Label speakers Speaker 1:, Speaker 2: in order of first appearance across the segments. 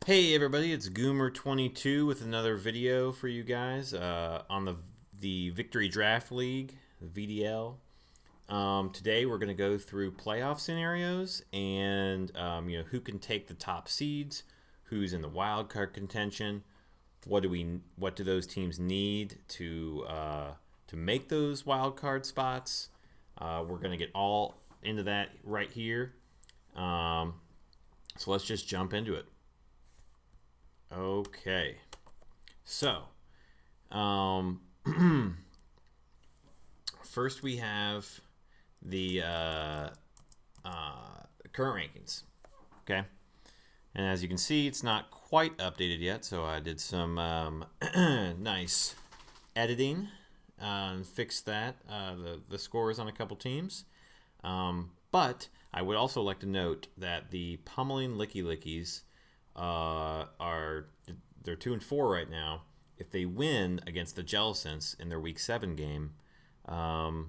Speaker 1: Hey everybody, it's Goomer22 with another video for you guys on the Victory Draft League, the VDL. Today we're going to go through playoff scenarios and who can take the top seeds, who's in the wildcard contention, what do those teams need to make those wildcard spots. We're going to get all into that right here. So let's just jump into it. Okay, so first we have the current rankings. Okay, and as you can see, it's not quite updated yet, so I did some nice editing and fixed that the scores on a couple teams. But I would also like to note that the pummeling Licky Leakys they're 2-4 right now. If they win against the Jellicents in their Week 7 game and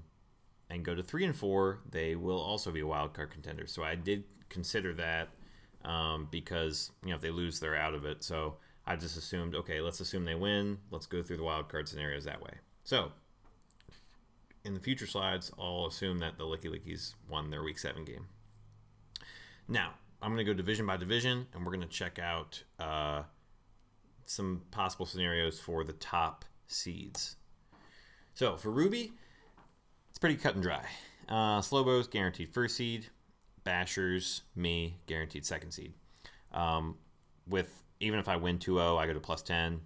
Speaker 1: go to 3-4, they will also be a wild card contender. So I did consider that because if they lose, they're out of it. So I just assumed, okay, let's assume they win. Let's go through the wild card scenarios that way. So in the future slides, I'll assume that the Licky Leakys won their Week 7 game. Now, I'm going to go division by division, and we're going to check out some possible scenarios for the top seeds. So for Ruby, it's pretty cut and dry. Slowbo's guaranteed first seed. Bashers, me, guaranteed second seed. Even if I win 2-0, I go to +10,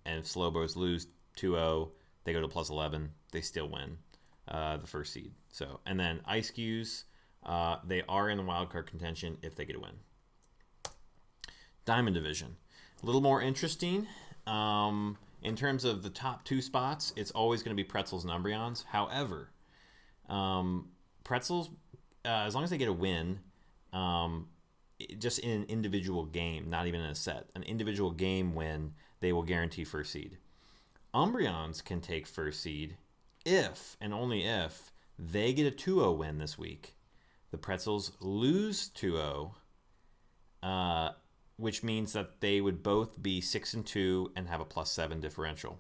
Speaker 1: and if Slowbo's lose 2-0, they go to +11. They still win the first seed. So, and then Ice Cues. They are in the wildcard contention if they get a win. Diamond Division. A little more interesting. In terms of the top two spots, it's always going to be Pretzels and Umbreons. However, Pretzels, as long as they get a win, just in an individual game, not even in a set, an individual game win, they will guarantee first seed. Umbreons can take first seed if, and only if, they get a 2-0 win this week. The Pretzels lose 2-0, which means that they would both be 6-2 and have a +7 differential.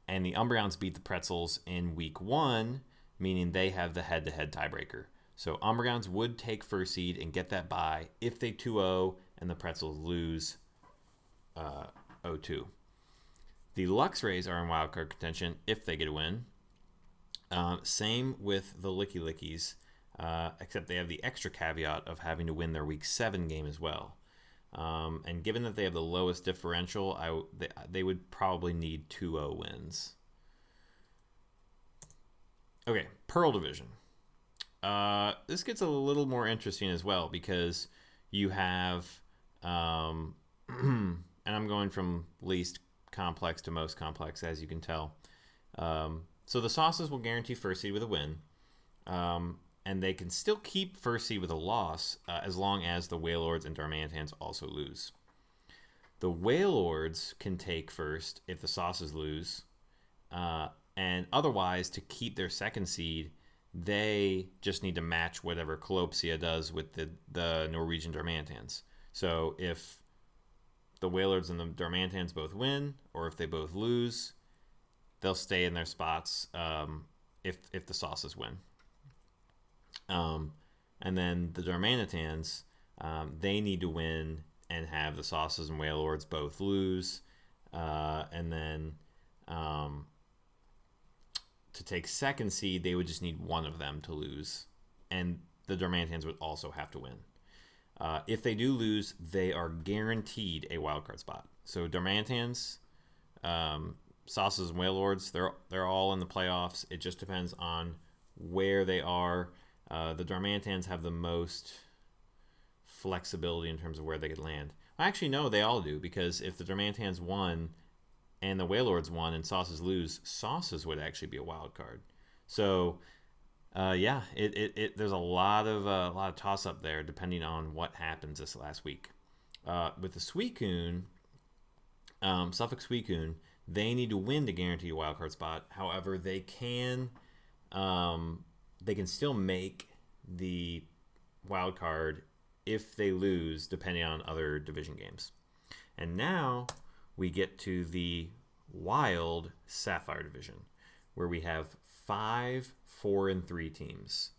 Speaker 1: And the Umbreons beat the Pretzels in Week 1, meaning they have the head-to-head tiebreaker. So Umbreons would take first seed and get that bye if they 2-0 and the Pretzels lose 0-2. The Lux Rays are in wildcard contention if they get a win. Same with the Licky Leakys. Except they have the extra caveat of having to win their Week 7 game as well. And given that they have the lowest differential, they would probably need 2-0 wins. Okay, Pearl Division. This gets a little more interesting as well because you have, and I'm going from least complex to most complex, as you can tell. So the Sauces will guarantee first seed with a win. And they can still keep first seed with a loss as long as the Wailords and Darmantans also lose. The Wailords can take first if the Sauces lose. And otherwise, to keep their second seed, they just need to match whatever Colopsia does with the Norwegian Darmantans. So if the Wailords and the Darmantans both win, or if they both lose, they'll stay in their spots if the Sauces win. And then the Darmantans, they need to win and have the Sauces and Wailords both lose. And then to take second seed, they would just need one of them to lose. And the Darmantans would also have to win. If they do lose, they are guaranteed a wildcard spot. So Darmantans, Sauces and Wailords, they're all in the playoffs. It just depends on where they are. The Darmantans have the most flexibility in terms of where they could land. Actually, no, they all do, because if the Darmantans won and the Wailords won and Sauces lose, Sauces would actually be a wild card. So, there's a lot of toss up there depending on what happens this last week. With the Suicune, Suffolk Suicune, they need to win to guarantee a wild card spot. However, they can still make the wild card if they lose, depending on other division games. And now we get to the Wild Sapphire division, where we have 5 4 and 3 teams,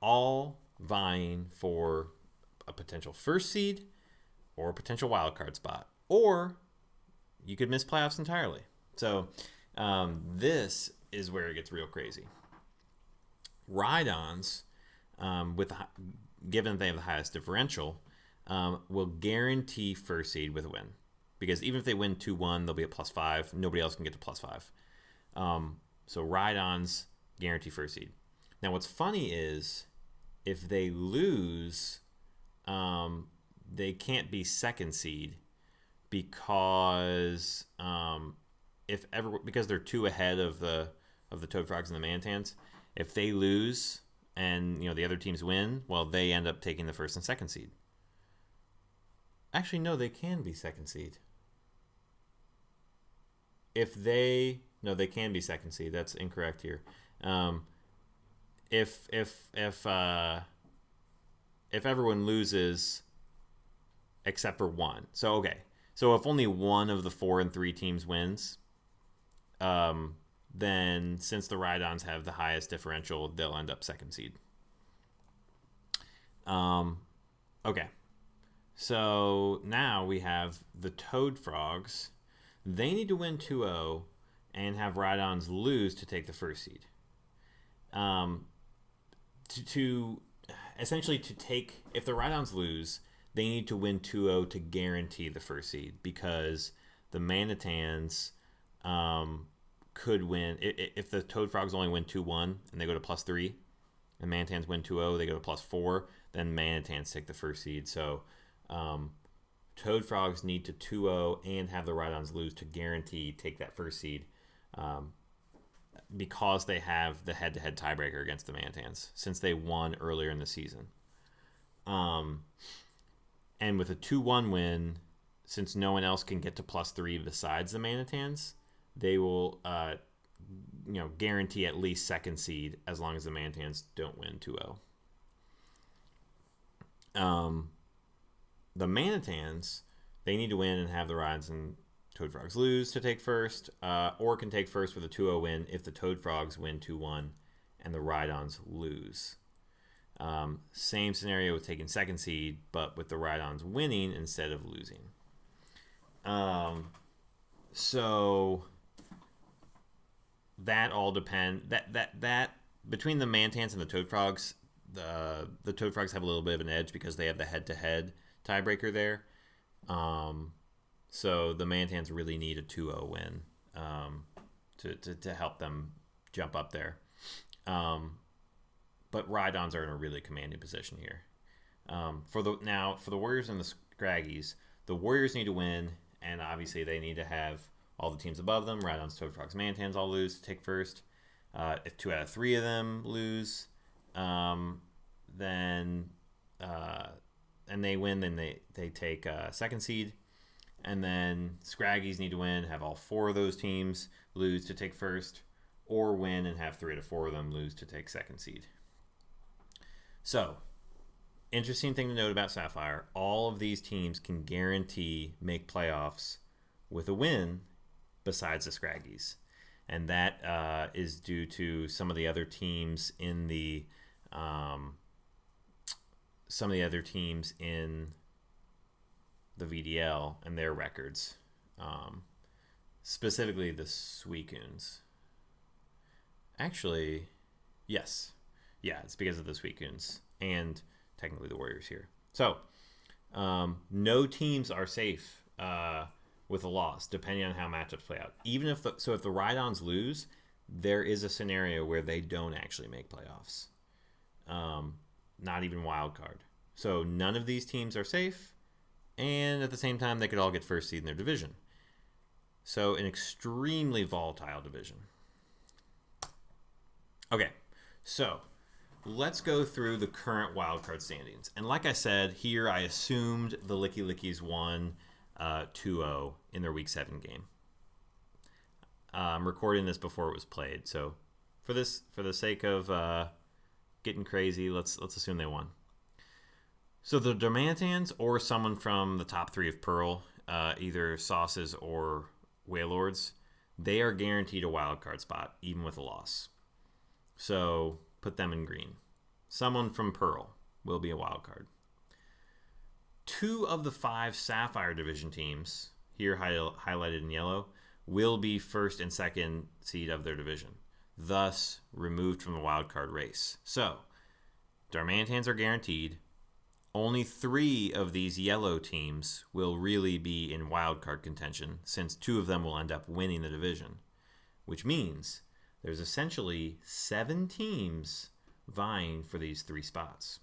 Speaker 1: all vying for a potential first seed or a potential wild card spot, or you could miss playoffs entirely. So this is where it gets real crazy. Ride-ons, given that they have the highest differential, will guarantee first seed with a win. Because even if they win 2-1, they'll be at +5. Nobody else can get to +5. So ride-ons guarantee first seed. Now what's funny is if they lose, they can't be second seed because because they're 2 ahead of the Toad Frogs and the Mantans. If they lose and the other teams win, well, they end up taking the first and second seed. Actually, no, they can be second seed. They can be second seed. That's incorrect here. If everyone loses except for one. So if only one of the 4 and 3 teams wins, then since the Ride-ons have the highest differential, they'll end up second seed. So now we have the Toad Frogs. They need to win 2-0 and have Ride-ons lose to take the first seed. If the Ride-ons lose, they need to win 2-0 to guarantee the first seed, because the Mantans could win. If the Toad Frogs only win 2-1 and they go to +3, and Mantans win 2-0, they go to +4, then Mantans take the first seed. So Toad Frogs need to 2-0 and have the Ride-ons lose to guarantee take that first seed, because they have the head-to-head tiebreaker against the Mantans since they won earlier in the season. And with a 2-1 win, since no one else can get to +3 besides the Mantans, they will guarantee at least second seed as long as the Mantans don't win 2-0. The Mantans, they need to win and have the Rides and Toad Frogs lose to take first, or can take first with a 2-0 win if the Toad Frogs win 2-1 and the Ride-ons lose. Same scenario with taking second seed, but with the Ride-ons winning instead of losing. So that all depends. That between the Mantans and the Toad Frogs, the Toad Frogs have a little bit of an edge because they have the head-to-head tiebreaker there. So the Mantans really need a 2-0 win to help them jump up there. But Ride-ons are in a really commanding position here. For the Warriors and the Scraggies, the Warriors need to win, and obviously they need to have all the teams above them, Ride-ons, Toad Frogs, Mantans, all lose to take first. If 2 out of 3 of them lose, then and they win, then they take second seed. And then Scraggies need to win, have all 4 of those teams lose to take first, or win and have 3 out of 4 of them lose to take second seed. So, interesting thing to note about Sapphire, all of these teams can guarantee make playoffs with a win besides the Scraggies. And that is due to some of the other teams in the VDL and their records, specifically the Suicunes. Actually, yes. Yeah, it's because of the Suicunes and technically the Warriors here. So, no teams are safe with a loss, depending on how matchups play out. Even if the Ride-ons lose, there is a scenario where they don't actually make playoffs. Not even wild card. So none of these teams are safe, and at the same time, they could all get first seed in their division. So an extremely volatile division. Okay, so let's go through the current wildcard standings. And like I said, here I assumed the Licky Leakys won 2-0 in their Week 7 game. I'm recording this before it was played, so for the sake of getting crazy, let's assume they won. So the Mantans or someone from the top 3 of Pearl either Sauces or Wailords, they are guaranteed a wild card spot, even with a loss. So put them in green. Someone from Pearl will be a wild card. 2 of the 5 Sapphire Division teams, here highlighted in yellow, will be first and second seed of their division, thus removed from the wild card race. So, Darmantans are guaranteed. Only 3 of these yellow teams will really be in wild card contention, since 2 of them will end up winning the division, which means there's essentially 7 teams vying for these 3 spots.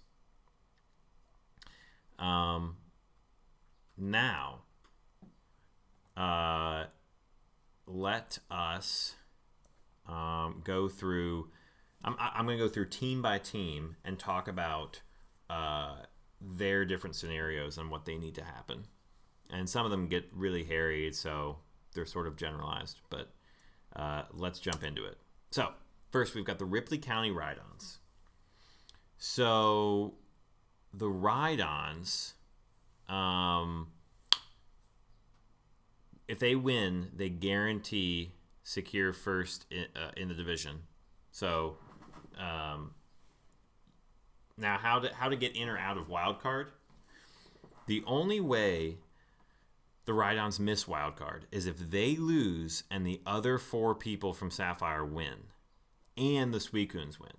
Speaker 1: Now, let us go through. I'm going to go through team by team and talk about their different scenarios and what they need to happen. And some of them get really hairy, so they're sort of generalized. But let's jump into it. So first, we've got the Ripley County Ride-Ons. So the Ride-Ons, if they win, they guarantee secure first in the division. So now how to get in or out of wild card? The only way the Ride-Ons miss wild card is if they lose and the other 4 people from Sapphire win and the Suicunes win.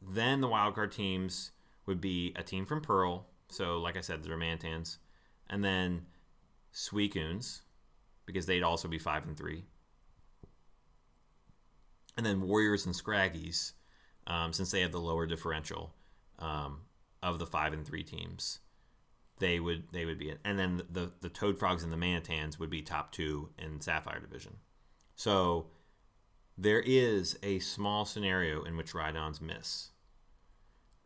Speaker 1: Then the wild card teams would be a team from Pearl. So like I said, the Mantans, and then Suicunes, because they'd also be 5 and 3. And then Warriors and Scraggies, since they have the lower differential of the 5 and 3 teams, they would be it. And then the Toad Frogs and the Mantans would be top 2 in Sapphire Division. So there is a small scenario in which Ride-Ons miss.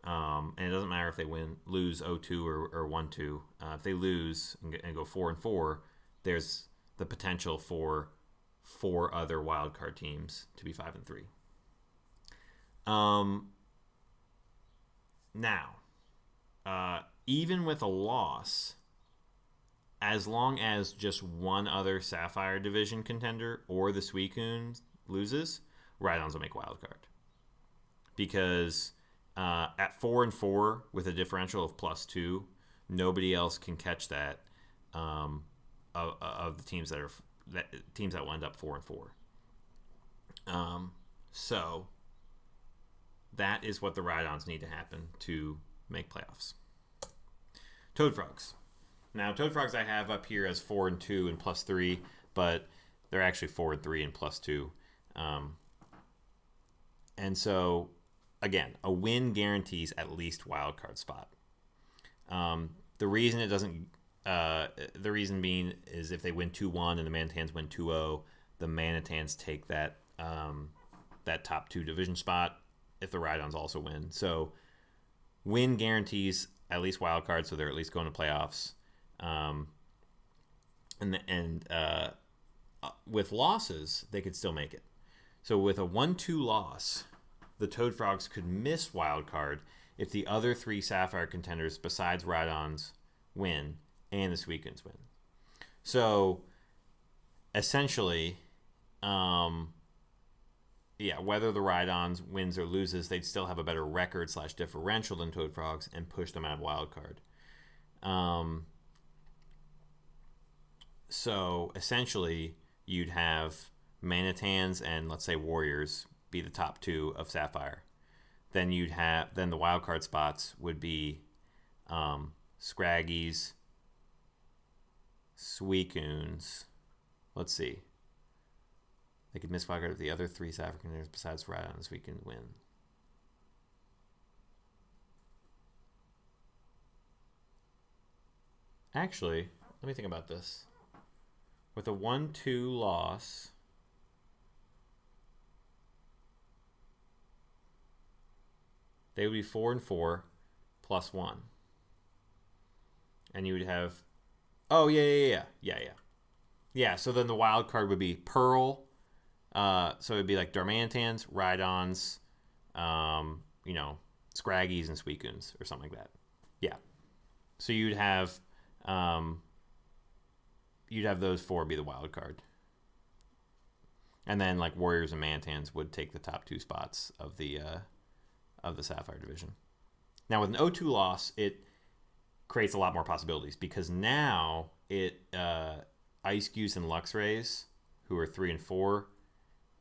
Speaker 1: And it doesn't matter if they lose 0-2 or 1-2. If they lose and go 4 and 4, there's the potential for 4 other wildcard teams to be 5 and 3. Now, even with a loss, as long as just one other Sapphire Division contender or the Suicune loses, Ride-Ons will make wildcard. Because at 4 and 4 with a differential of +2, nobody else can catch that of the teams that will end up 4 and 4. So that is what the Ride-Ons need to happen to make playoffs. Toad Frogs. Now, Toad Frogs I have up here as 4 and 2 and +3, but they're actually 4 and 3 and +2. And so, again, a win guarantees at least wild card spot. The reason it doesn't, the reason being is if they win 2-1 and the Mantans win 2-0, the Mantans take that that top 2 division spot if the Ride-Ons also win. So, win guarantees at least wild card, so they're at least going to playoffs. With losses, they could still make it. So with a 1-2 loss, the Toad Frogs could miss wild card if the other 3 Sapphire contenders besides Ride-Ons win and the Suicunes win. So essentially, whether the Ride-Ons wins or loses, they'd still have a better record / differential than Toad Frogs and push them out of wild card. So essentially, you'd have Mantans and let's say Warriors be the top 2 of Sapphire. Then the wild card spots would be Scraggies, Suicunes. Let's see. They could miss wild card if the other 3 Sapphire contenders besides Ride-Ons we can win. Actually, let me think about this. With a 1-2 loss, they would be 4 and 4 +1. And you would have... Oh, yeah. Yeah, so then the wild card would be Pearl. So it would be like Darmantans, Ride-Ons, Scraggies, and Suicunes or something like that. Yeah. So you'd have you'd have those 4 be the wild card. And then like Warriors and Mantans would take the top 2 spots of the Sapphire division. Now with an 0-2 loss, it creates a lot more possibilities because now Ice Cubes and Lux Rays, who are 3 and 4,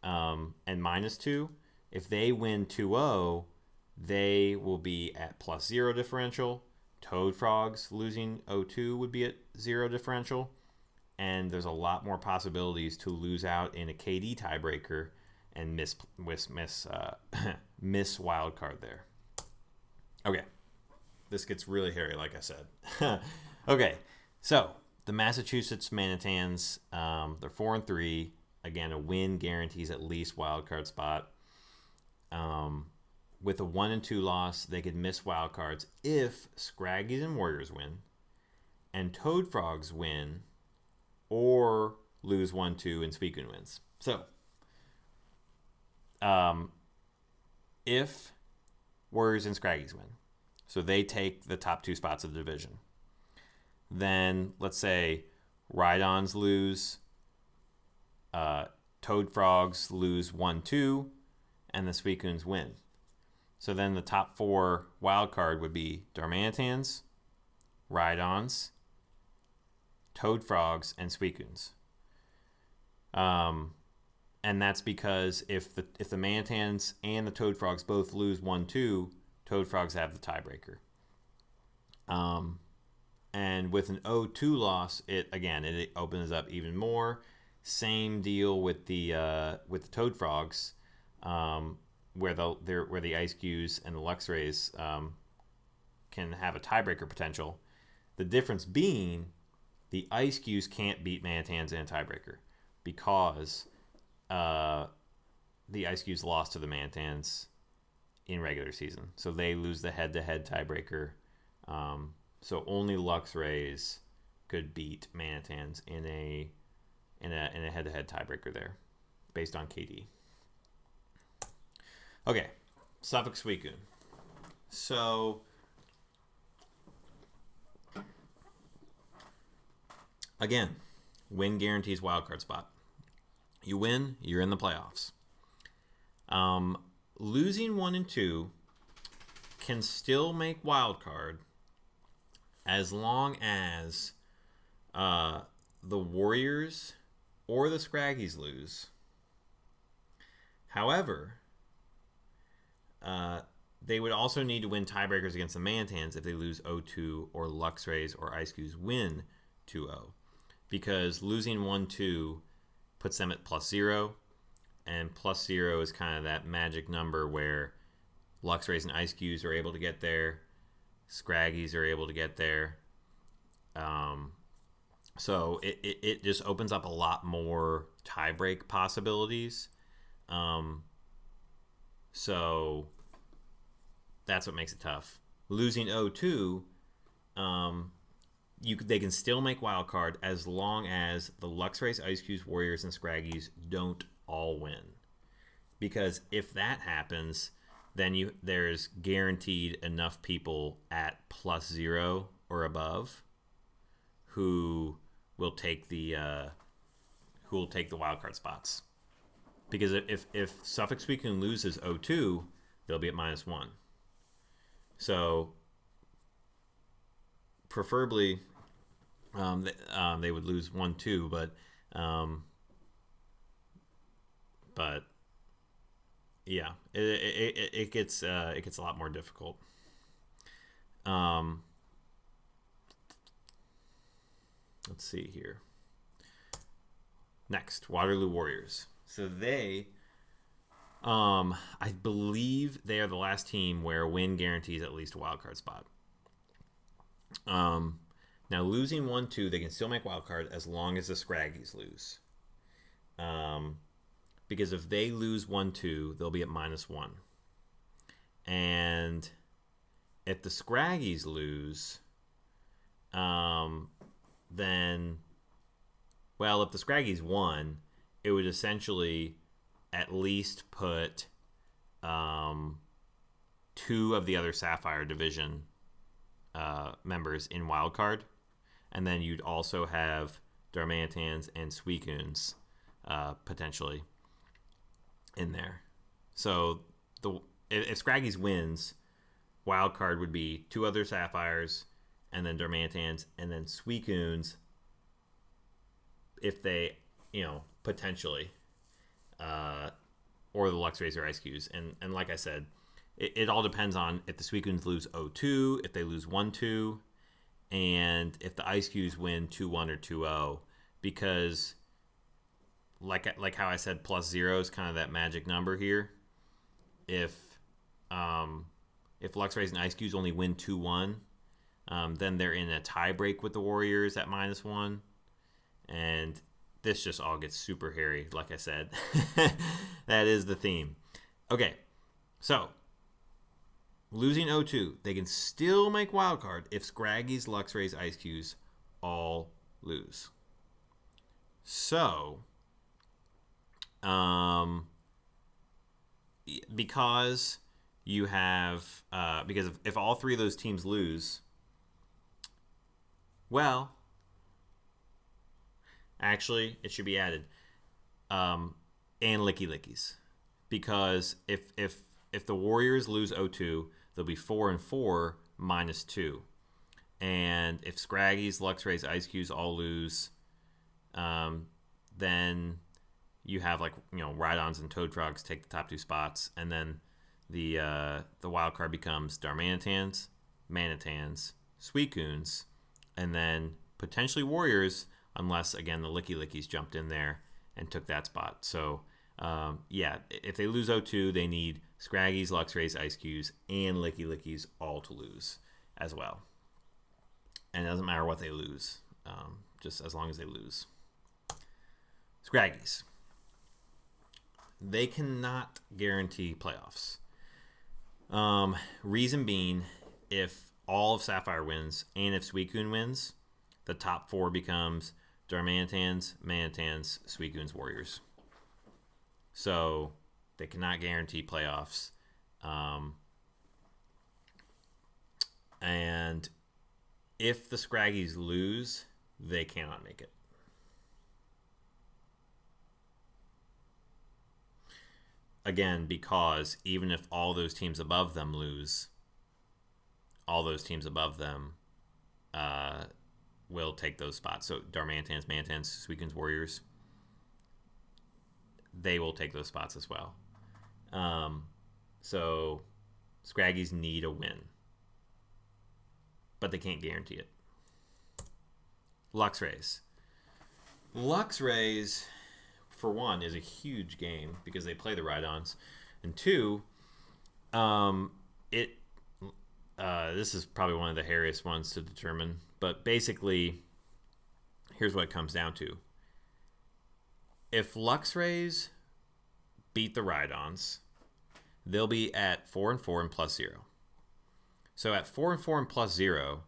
Speaker 1: and -2, if they win 2-0, they will be at +0 differential. Toad Frogs losing 0-2 would be at 0 differential. And there's a lot more possibilities to lose out in a KD tiebreaker and miss wild card there. Okay, this gets really hairy, like I said. Okay, so the Massachusetts Mantans, they're 4 and 3. Again, a win guarantees at least wild card spot. With a 1 and 2 loss, they could miss wild cards if Scraggies and Warriors win, and Toad Frogs win, or lose 1-2 and Suicune wins. So, if Warriors and Scraggies win, so they take the top 2 spots of the division, then let's say Rhydons lose, Toad Frogs lose 1-2, and the Suicunes win. So then the top 4 wild card would be Darmanitan's, Rhydons, Toad Frogs, and Suicunes. And that's because if the Mantans and the Toad Frogs both lose 1-2, Toad Frogs have the tiebreaker. And with an 0-2 loss, it opens up even more. Same deal with the Toad Frogs, where the Ice Cubes and the Lux Rays can have a tiebreaker potential. The difference being the Ice Cubes can't beat Mantans in a tiebreaker because the Ice Cubes lost to the Mantans in regular season, so they lose the head-to-head tiebreaker. So only Lux Rays could beat Mantans in a head-to-head tiebreaker there, based on KD. Okay, Suffolk Suicune. So again, win guarantees wildcard spot. You win, you're in the playoffs. Losing 1 and 2 can still make wildcard as long as the Warriors or the Scraggies lose. However, they would also need to win tiebreakers against the Mantans if they lose 0-2 or Lux Rays or Ice Cubes win 2-0. Because losing 1-2 puts them at +0, and +0 is kind of that magic number where Lux Rays and Ice Cubes are able to get there, Scraggies are able to get there. So it just opens up a lot more tiebreak possibilities. So that's what makes it tough. Losing 0-2, they can still make wild card as long as the Lux Rays, Ice Cubes, Warriors, and Scraggies don't all win. Because if that happens, then there's guaranteed enough people at +0 or above who will take the wild card spots. Because if Suffolk Suicune loses 0-2, they'll be at -1. So preferably they would lose 1-2, but yeah, it gets a lot more difficult. Let's see here. Next, Waterloo Warriors. So they, I believe they are the last team where a win guarantees at least a wildcard spot. Now, losing 1-2, they can still make wildcard as long as the Scraggies lose. Because if they lose 1-2, they'll be at -1. And if the Scraggies lose, then, well, if the Scraggies won, it would essentially at least put 2 of the other Sapphire division members in wildcard, and then you'd also have Darmantans, and Suicunes potentially in there. So if Scraggy's wins, wild card would be 2 other Sapphires, and then Darmantans, and then Suicunes if they, potentially, or the Lux Rays or Ice Qs. And like I said, it all depends on if the Suicunes lose 0-2, if they lose 1-2, and if the Ice Qs win 2-1 or 2-0, because like how I said, +0 is kind of that magic number here. If Lux Rays and Ice Qs only win 2-1, then they're in a tie break with the Warriors at -1, and this just all gets super hairy. Like I said, that is the theme. Okay, so losing 0-2, they can still make wildcard if Scraggy's, Lux Rays, Ice Qs all lose. So, because you have, because if all 3 of those teams lose, well, actually, it should be added, and Licky Leakys, because if the Warriors lose 0-2, they'll be 4-4 -2, and if Scraggy's, Lux Rays, Ice Qs all lose, then you have Rhydons and Toad Frogs take the top 2 spots, and then the wild card becomes Darmantans, Mantans, Suicunes, and then potentially Warriors, unless again the Licky Leakys jumped in there and took that spot. So if they lose 0-2, they need Scraggy's, Lux Rays, Ice Qs, and Licky Leakys all to lose as well. And it doesn't matter what they lose, just as long as they lose. Scraggy's, they cannot guarantee playoffs. Reason being, if all of Sapphire wins and if Suicune wins, the top 4 becomes Darmantans, Mantans, Suicunes, Warriors. So they cannot guarantee playoffs. And if the Scraggies lose, they cannot make it. Again, because even if all those teams above them lose, all those teams above them will take those spots. So Darmantans, Mantans, Suicunes, Warriors, they will take those spots as well. So Scraggies need a win, but they can't guarantee it. Lux Rays. Lux Rays, for one, is a huge game because they play the Rhydons, and 2, this is probably one of the hairiest ones to determine, but basically, here's what it comes down to. If Lux Rays beat the Rhydons, they'll be at 4-4 and +0. So at 4-4 and +0,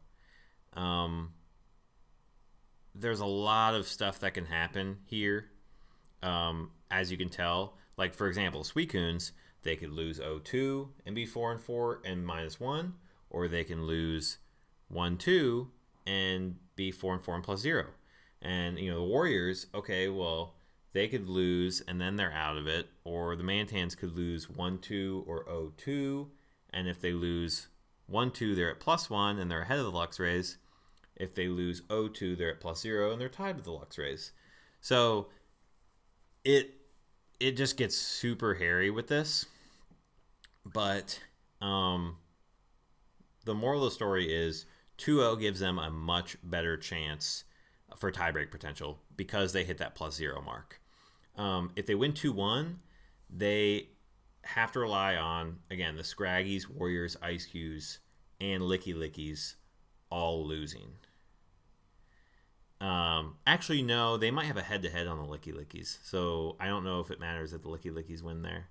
Speaker 1: there's a lot of stuff that can happen here. As you can tell, like for example, Suicunes, they could lose 0-2 and be 4-4 and -1, or they can lose 1-2 and be 4-4 and +0. And the Warriors, okay, well, they could lose and then they're out of it, or the Mantans could lose 1-2 or 0-2, and if they lose 1-2, they're at +1 and they're ahead of the Lux Rays. If they lose 0-2, they're at +0 and they're tied with the Lux Rays. So it just gets super hairy with this. But the moral of the story is 2-0 gives them a much better chance for tiebreak potential because they hit that +0 mark. If they win 2-1, they have to rely on, again, the Scraggies, Warriors, Ice Qs, and Licky Leakys all losing. Actually, no, they might have a head-to-head on the Licky Leakys, so I don't know if it matters that the Licky Leakys win there.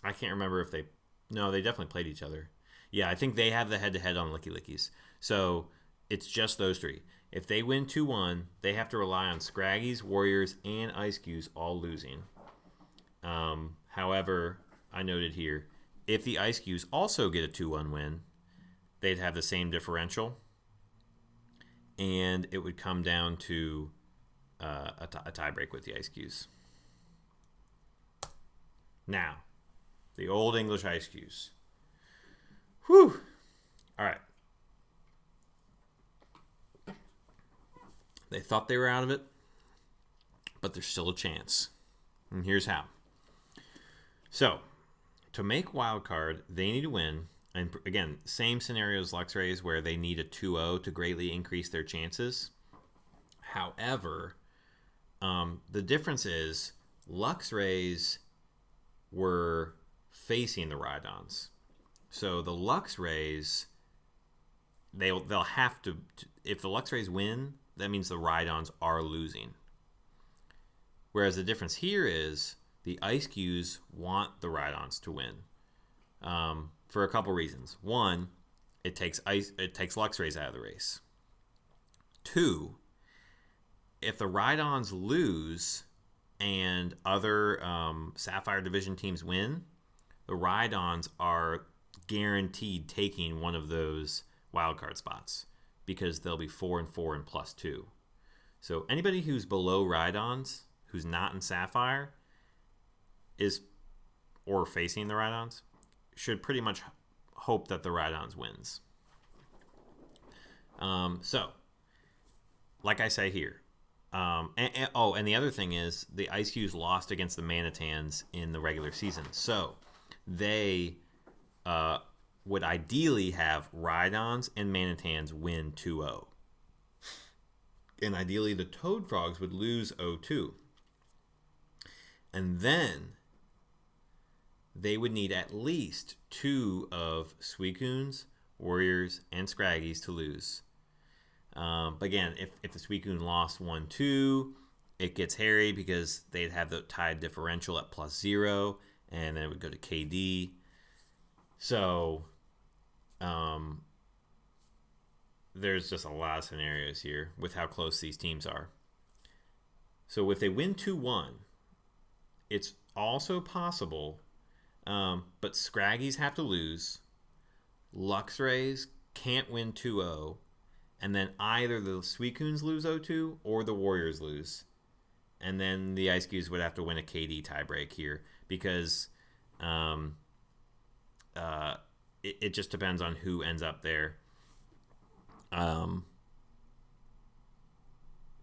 Speaker 1: I can't remember if they... No, they definitely played each other. Yeah, I think they have the head-to-head on Licky Leakys. So it's just those 3. If they win 2-1, they have to rely on Scraggies, Warriors, and Ice Qs all losing. However, I noted here, if the Ice Qs also get a 2-1 win, they'd have the same differential. and it would come down to a tie break with the Ice Cubes. Now, the old English Ice Cubes. Whew. All right. They thought they were out of it, but there's still a chance. And here's how. So, to make wildcard, they need to win. And again, same scenario as Lux Rays where they need a 2-0 to greatly increase their chances. However, the difference is Lux Rays were facing the Rhydons. So the Lux Rays, they'll have to, if the Lux Rays win, that means the Rhydons are losing. Whereas the difference here is the Ice Cubes want the Rhydons to win for a couple reasons. One, it takes Lux Rays out of the race. Two, if the Rhydons lose and other Sapphire Division teams win, the Rhydons are guaranteed taking one of those wildcard spots because they'll be 4-4 and +2. So anybody who's below Rhydons, who's not in Sapphire, or facing the Rhydons, should pretty much hope that the Rhydons wins. So, like I say here, and the other thing is the Ice Cubes lost against the Mantans in the regular season, so they would ideally have Rhydons and Mantans win 2-0. And ideally the Toad Frogs would lose 0-2. And then they would need at least 2 of Suicunes, Warriors, and Scraggies to lose. But again, if the Suicune lost 1-2, it gets hairy because they'd have the tied differential at +0, and then it would go to KD. So there's just a lot of scenarios here with how close these teams are. So if they win 2-1, it's also possible, but Scraggies have to lose. Lux Rays can't win 2-0, and then either the Suicunes lose 0-2 or the Warriors lose. And then the Ice Cubes would have to win a KD tiebreak here because it just depends on who ends up there.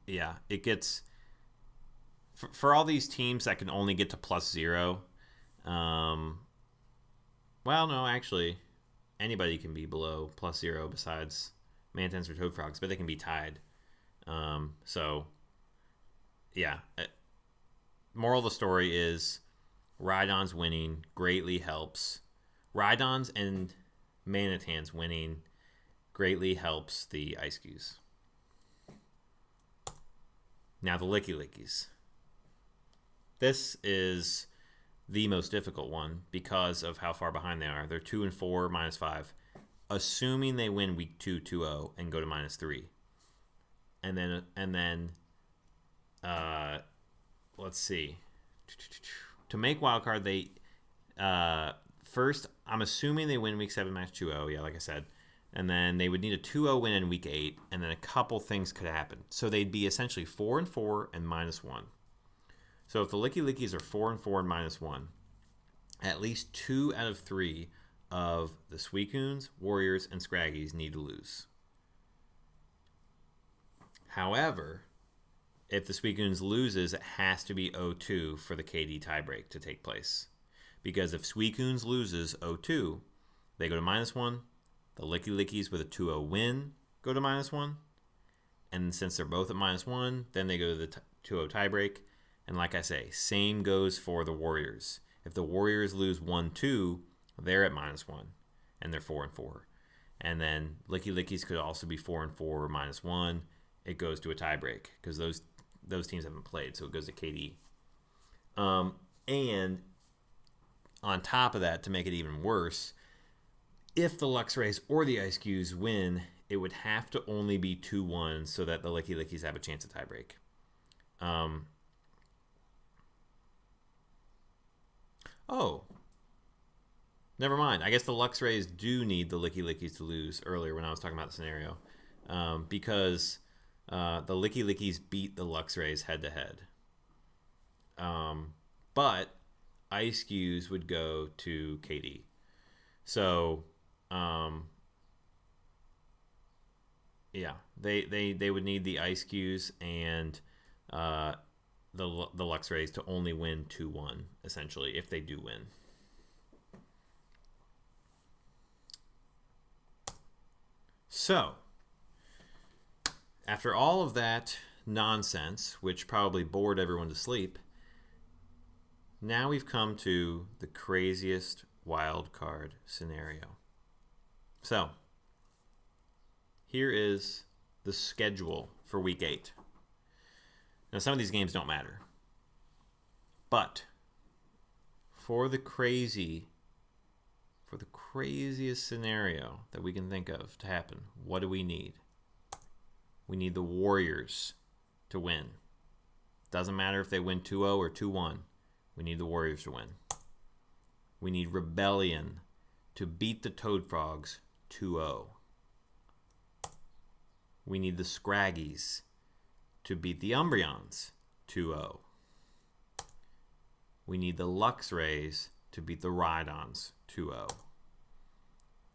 Speaker 1: Yeah, it gets for all these teams that can only get to +0. Well, no, actually, anybody can be below +0 besides Mantans or Toad Frogs, but they can be tied. So, yeah. Moral of the story is Rhydons winning greatly helps. Rhydons and Mantans winning greatly helps the Ice Cubes. Now the Licky Leakys. This is the most difficult one because of how far behind they are. They're 2-4, -5. Assuming they win week 2 2-0 and go to -3. And then let's see. To make wildcard, they first, I'm assuming they win week 7 match 2-0, yeah, like I said. And then they would need a 2-0 win in week 8, and then a couple things could happen. So they'd be essentially 4-4 and -1. So if the Licky Leakys are 4-4 and -1, at least 2 out of 3 of the Suicunes, Warriors, and Scraggies need to lose. However, if the Suicunes loses, it has to be 0-2 for the KD tiebreak to take place. Because if Suicunes loses 0-2, they go to -1. The Licky Leakys with a 2-0 win go to -1. And since they're both at -1, then they go to the 2-0 tiebreak. And like I say, same goes for the Warriors. If the Warriors lose 1-2, they're at -1. And they're 4-4. And then Licky Leakys could also be 4-4 or -1. It goes to a tiebreak because those teams haven't played, so it goes to KD. And on top of that, to make it even worse, if the Lux Rays or the Ice Cubes win, it would have to only be 2-1 so that the Licky Leakys have a chance at tiebreak. Oh, never mind. I guess the Lux Rays do need the Licky Leakys to lose earlier when I was talking about the scenario. Because the Licky Leakys beat the Lux Rays head-to-head. But Ice Cues would go to KD. So, yeah, they would need the Ice Cues and the Lux Rays to only win 2-1, essentially, if they do win. So, after all of that nonsense, which probably bored everyone to sleep, now we've come to the craziest wild card scenario. So, here is the schedule for Week 8. Now, some of these games don't matter. But for the craziest scenario that we can think of to happen, what do we need? We need the Warriors to win. Doesn't matter if they win 2-0 or 2-1. We need the Warriors to win. We need Rebellion to beat the Toad Frogs 2-0. We need the Scraggies to beat the Umbreons 2-0. We need the Lux Rays to beat the Rhydons 2-0.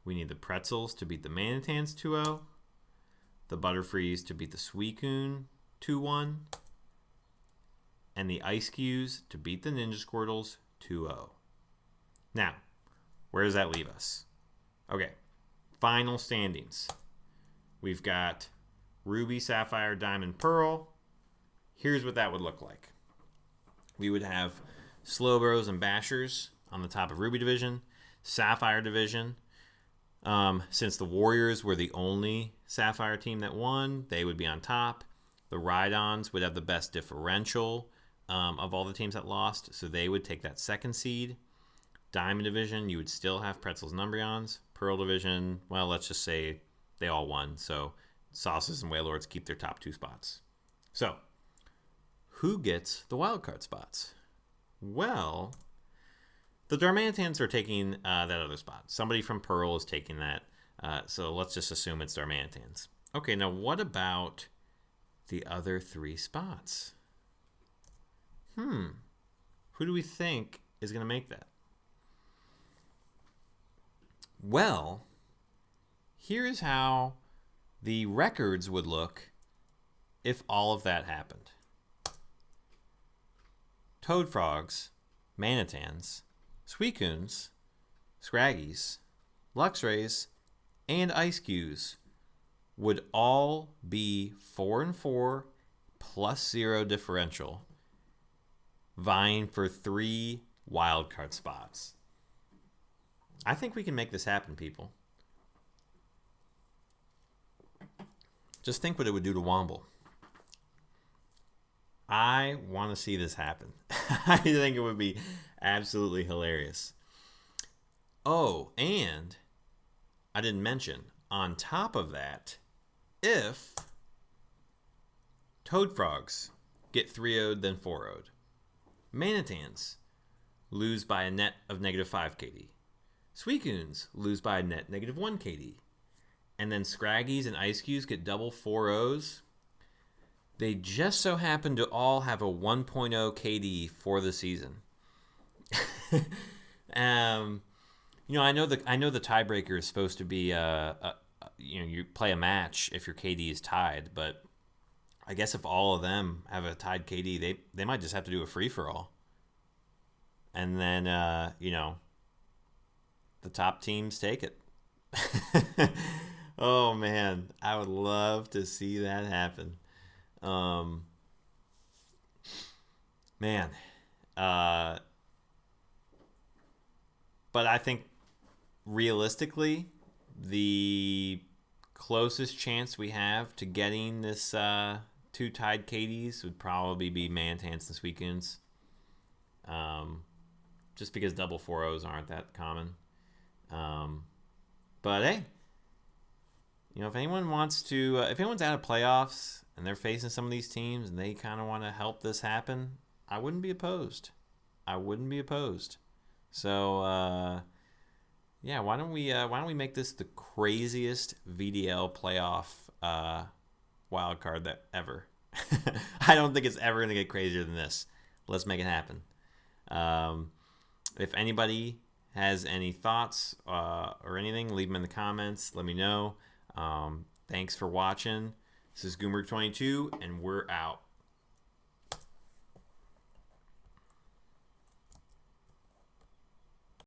Speaker 1: We need the Pretzels to beat the Mantans 2-0. The Butterfrees to beat the Suicune 2-1. And the Ice Cues to beat the Ninja Squirtles 2-0. Now, where does that leave us? Okay, final standings. We've got Ruby, Sapphire, Diamond, Pearl. Here's what that would look like. We would have Slowbros and Bashers on the top of Ruby Division. Sapphire Division. Since the Warriors were the only Sapphire team that won, they would be on top. The Rhydons would have the best differential of all the teams that lost, so they would take that second seed. Diamond Division, you would still have Pretzels and Umbreons. Pearl Division, well, let's just say they all won, so Sauces and Wailords keep their top 2 spots. So, who gets the wildcard spots? Well, the Darmantans are taking that other spot. Somebody from Pearl is taking that, so let's just assume it's Darmantans. Okay, now what about the other 3 spots? Who do we think is going to make that? Well, here's how the records would look if all of that happened. Toad Frogs, Mantans, Suicunes, Scraggies, Lux Rays, and Ice Cues would all be 4-4 plus 0 differential, vying for 3 wildcard spots. I think we can make this happen, people. Just think what it would do to Womble. I want to see this happen. I think it would be absolutely hilarious. Oh, and I didn't mention, on top of that, if Toad Frogs get 3-0'd then 4-0'd, Mantans lose by a net of -5 KD, Suicunes lose by a net -1 KD, and then Scraggies and Ice Cues get double 4-0s, they just so happen to all have a 1.0 KD for the season. I know the tiebreaker is supposed to be you play a match if your KD is tied, but I guess if all of them have a tied KD, they might just have to do a free for all, and then the top teams take it. Oh man, I would love to see that happen. But I think realistically, the closest chance we have to getting this 2 tied KDs would probably be Mantans and Suicunes. Just because double 4-0s aren't that common. But hey, if anyone wants to, if anyone's out of playoffs and they're facing some of these teams and they kind of want to help this happen, I wouldn't be opposed. So, yeah, why don't we make this the craziest VDL playoff wild card that ever. I don't think it's ever going to get crazier than this. Let's make it happen. If anybody has any thoughts or anything, leave them in the comments. Let me know. Thanks for watching. This is Goomberg22, and we're out.